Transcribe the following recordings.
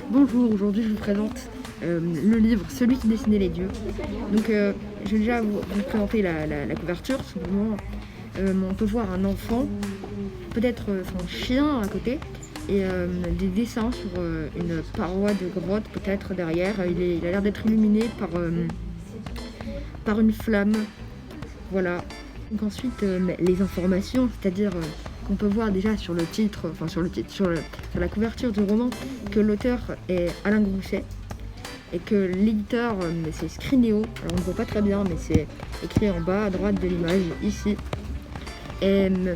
Bonjour, aujourd'hui je vous présente le livre Celui qui dessinait les dieux. Donc je vais déjà vous présenter la couverture. Simplement, on peut voir un enfant, peut-être son chien à côté, et des dessins sur une paroi de grotte peut-être derrière. Il a l'air d'être illuminé par une flamme. Voilà. Donc ensuite les informations, c'est-à-dire qu'on peut voir déjà sur le titre, sur la couverture du roman, que l'auteur est Alain Grousset et que l'éditeur c'est Scrinéo. Alors on ne voit pas très bien, mais c'est écrit en bas à droite de l'image ici. Le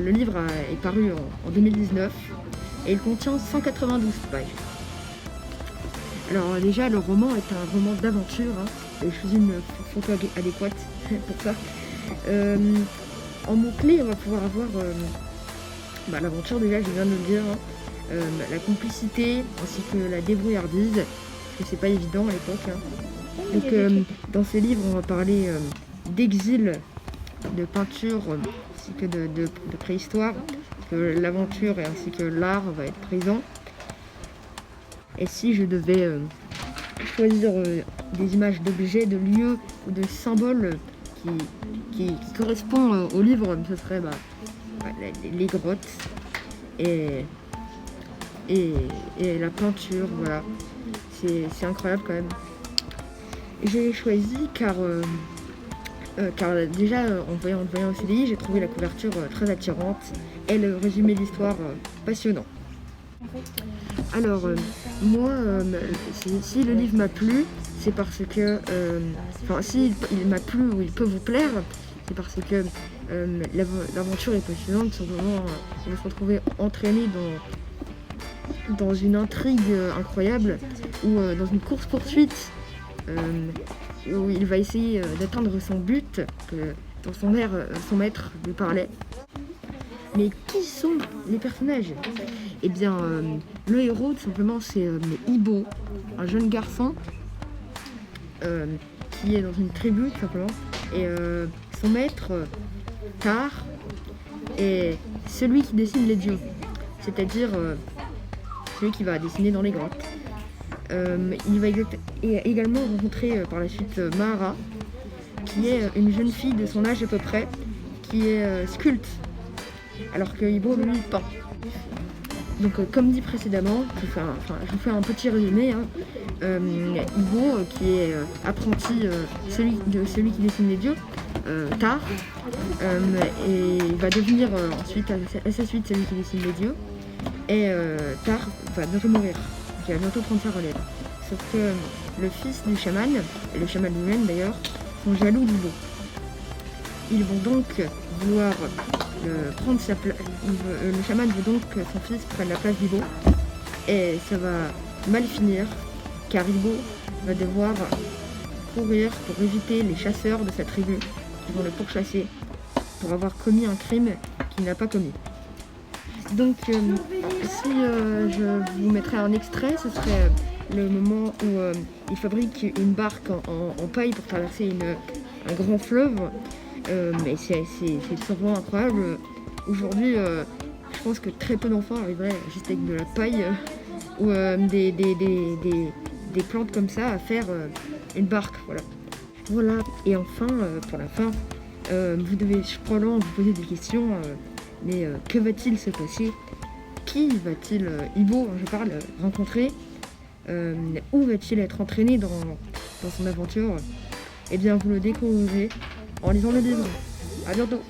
livre est paru en 2019 et il contient 192 pages. Alors déjà le roman est un roman d'aventure, j'ai choisi une photo adéquate pour ça. En mots-clés, on va pouvoir avoir l'aventure, déjà, je viens de le dire, la complicité ainsi que la débrouillardise, parce que c'est pas évident à l'époque. Donc, dans ce livre, on va parler d'exil, de peinture, ainsi que de préhistoire, que l'aventure et ainsi que l'art va être présent. Et si je devais choisir des images d'objets, de lieux ou de symboles qui correspond au livre, ce serait les grottes et la peinture, voilà. C'est incroyable quand même. J'ai choisi car déjà en voyant le CDI, j'ai trouvé la couverture très attirante et le résumé de l'histoire passionnant. Alors moi, si le livre m'a plu, c'est parce que, si il m'a plu ou il peut vous plaire, c'est parce que l'aventure est passionnante. Simplement, on va se retrouver entraîné dans une intrigue incroyable ou dans une course-poursuite où il va essayer d'atteindre son but dont son maître lui parlait. Mais qui sont les personnages ? Eh bien, le héros, tout simplement, c'est Ibo, un jeune garçon qui est dans une tribu, tout simplement. Et son maître, Tar, est celui qui dessine les dieux, c'est-à-dire celui qui va dessiner dans les grottes. Il va également rencontrer par la suite Mahara, qui est une jeune fille de son âge à peu près, qui est sculpte, alors que Ibo, lui, peint. Donc comme dit précédemment, je vous fais un petit résumé. Ibo, qui est apprenti celui qui dessine les dieux, Tar, et il va devenir ensuite à sa suite celui qui dessine les dieux, et Tar va bientôt mourir, donc il va bientôt prendre sa relève. Sauf que le fils du chaman, et le chaman lui-même d'ailleurs, sont jaloux d'Ibo. Ils vont donc vouloir prendre sa place. Le chaman veut donc que son fils prenne la place d'Ibo. Et ça va mal finir, car Ibo va devoir courir pour éviter les chasseurs de sa tribu qui vont le pourchasser pour avoir commis un crime qu'il n'a pas commis. Donc si je vous mettrais un extrait, ce serait le moment où il fabrique une barque en paille pour traverser un grand fleuve. Mais c'est tout simplement incroyable. Aujourd'hui, je pense que très peu d'enfants arriveraient juste avec de la paille ou des plantes comme ça à faire une barque. Voilà. Et enfin, pour la fin, vous devez probablement vous poser des questions. Mais que va-t-il se passer ? Qui va-t-il, Ibo, je parle, rencontrer ? Où va-t-il être entraîné dans son aventure ? Eh bien, vous le découvrirez en lisant le livre. À bientôt.